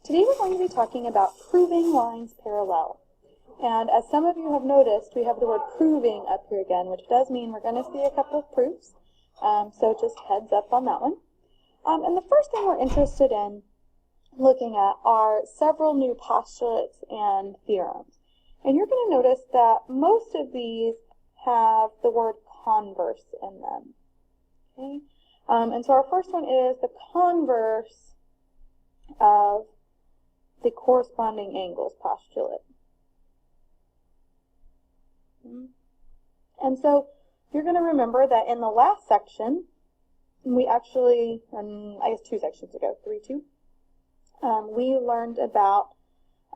Today we're going to be talking about proving lines parallel. And as some of you have noticed, we have the word proving up here again, which does mean we're going to see a couple of proofs. So just heads up on that one. And the first thing we're interested in looking at are several new postulates and theorems. And you're going to notice that most of these have the word converse in them. Okay? And so our first one is the converse of the corresponding angles postulate. And so you're going to remember that in the last section, we actually, I guess 2 sections ago, 3-2, we learned about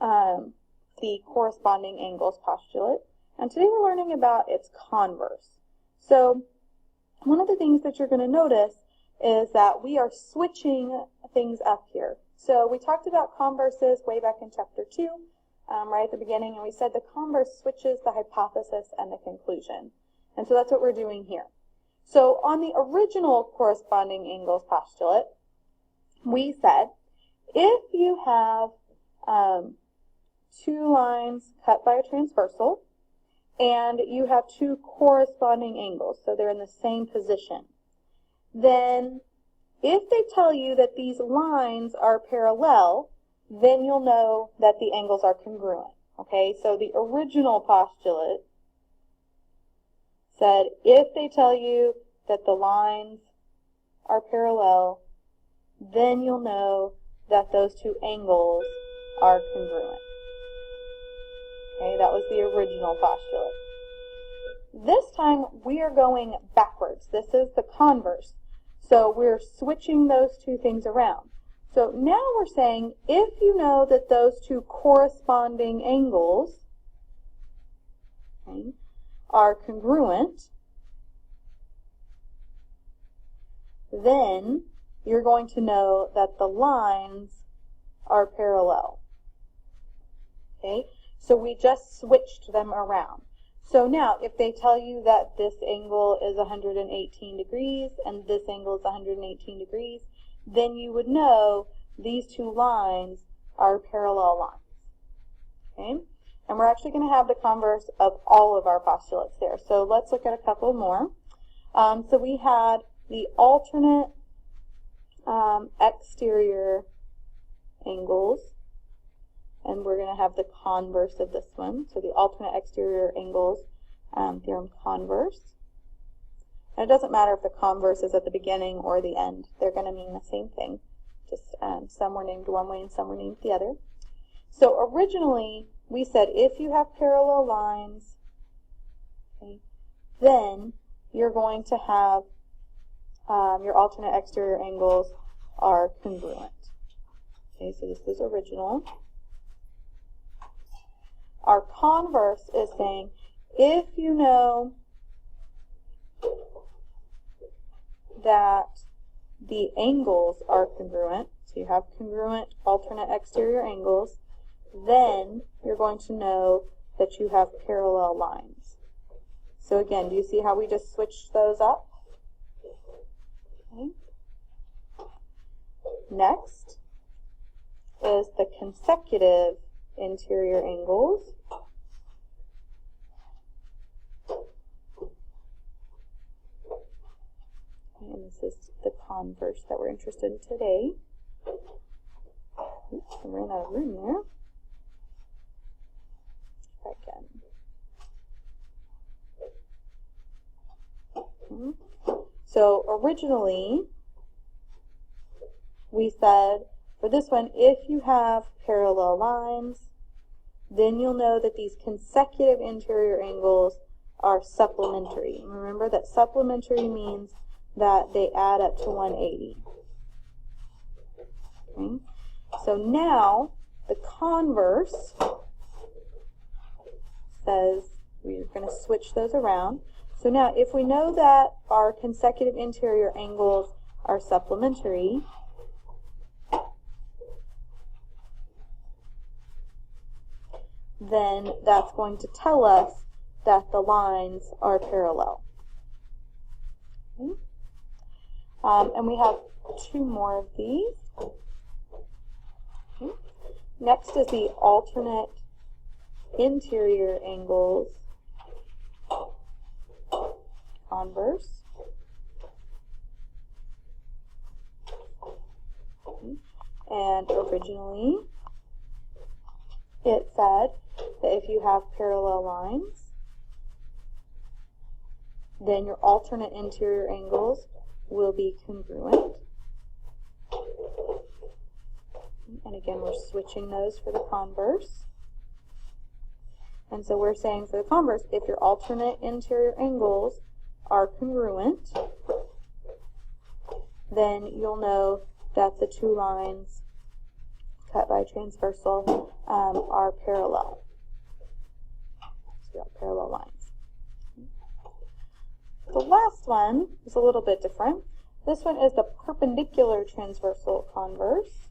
the corresponding angles postulate. And today we're learning about its converse. So one of the things that you're going to notice is that we are switching things up here. So we talked about converses way back in chapter 2, right at the beginning, and we said the converse switches the hypothesis and the conclusion. And so that's what we're doing here. So on the original corresponding angles postulate, we said if you have 2 lines cut by a transversal and you have 2 corresponding angles, so they're in the same position, then if they tell you that these lines are parallel, then you'll know that the angles are congruent. Okay, so the original postulate said if they tell you that the lines are parallel, then you'll know that those 2 angles are congruent. Okay, that was the original postulate. This time we are going backwards. This is the converse. So we're switching those 2 things around. So now we're saying if you know that those 2 corresponding angles, okay, are congruent, then you're going to know that the lines are parallel. Okay, so we just switched them around. So now, if they tell you that this angle is 118 degrees and this angle is 118 degrees, then you would know these 2 lines are parallel lines. Okay? And we're actually going to have the converse of all of our postulates there. So let's look at a couple more. So we had the alternate exterior angles. And we're going to have the converse of this one. So the alternate exterior angles theorem converse. And it doesn't matter if the converse is at the beginning or the end. They're going to mean the same thing. Just some were named one way and some were named the other. So originally we said if you have parallel lines, okay, then you're going to have your alternate exterior angles are congruent. Okay, so this was original. Our converse is saying, if you know that the angles are congruent, so you have congruent alternate exterior angles, then you're going to know that you have parallel lines. So again, do you see how we just switched those up? Okay. Next is the consecutive interior angles. And this is the converse that we're interested in today. Oops, I ran out of room there. Try again. So originally, we said for this one, if you have parallel lines, then you'll know that these consecutive interior angles are supplementary. Remember that supplementary means that they add up to 180. Okay? So now the converse says we're going to switch those around. So now if we know that our consecutive interior angles are supplementary, then that's going to tell us that the lines are parallel. Okay. And we have 2 more of these. Okay. Next is the alternate interior angles converse. And originally it said that if you have parallel lines, then your alternate interior angles will be congruent. And again, we're switching those for the converse. And so we're saying for the converse, if your alternate interior angles are congruent, then you'll know that the two lines cut by transversal are parallel. So we have parallel lines. The last one is a little bit different. This one is the perpendicular transversal converse.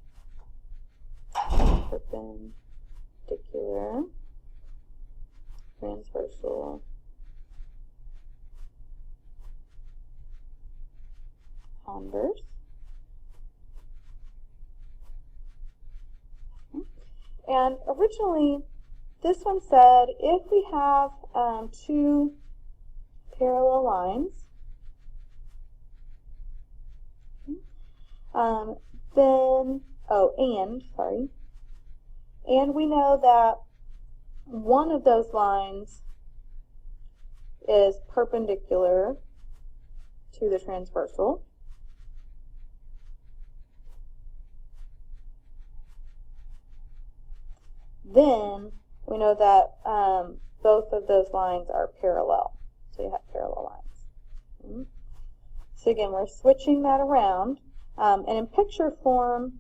Perpendicular transversal converse. And originally, this one said if we have two parallel lines, and we know that one of those lines is perpendicular to the transversal, then we know that both of those lines are parallel. So you have parallel lines. So again, we're switching that around. And in picture form,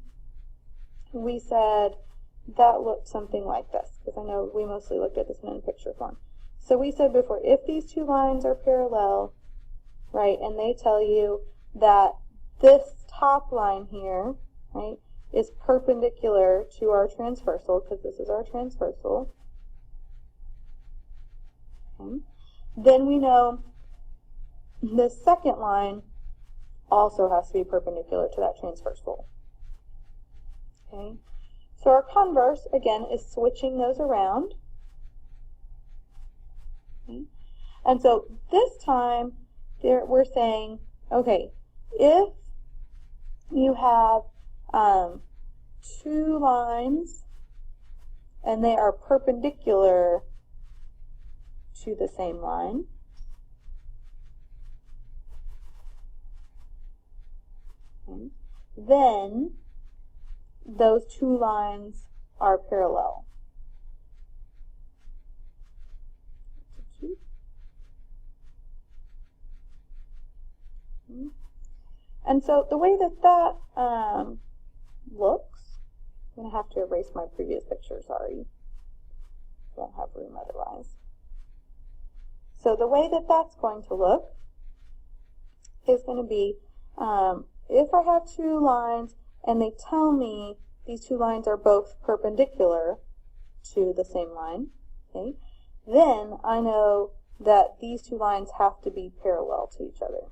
we said that looked something like this, because I know we mostly looked at this one in picture form. So we said before, if these two lines are parallel, right, and they tell you that this top line here, right, is perpendicular to our transversal, because this is our transversal, okay, then we know the second line also has to be perpendicular to that transversal. Okay, so our converse, again, is switching those around. Okay. And so this time, we're saying, okay, if you have two lines and they are perpendicular to the same line, okay, then those two lines are parallel. And so the way that looks, I'm going to have to erase my previous picture, sorry. I don't have room otherwise. So the way that that's going to look is going to be, if I have two lines and they tell me these two lines are both perpendicular to the same line, okay, then I know that these two lines have to be parallel to each other.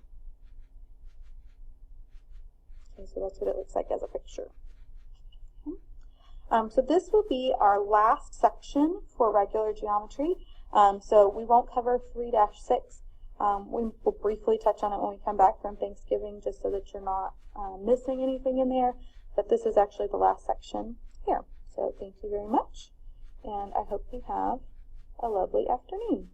Okay, so that's what it looks like as a picture. Okay. So this will be our last section for regular geometry. So we won't cover 3-6. We will briefly touch on it when we come back from Thanksgiving, just so that you're not missing anything in there. But this is actually the last section here. So thank you very much, and I hope you have a lovely afternoon.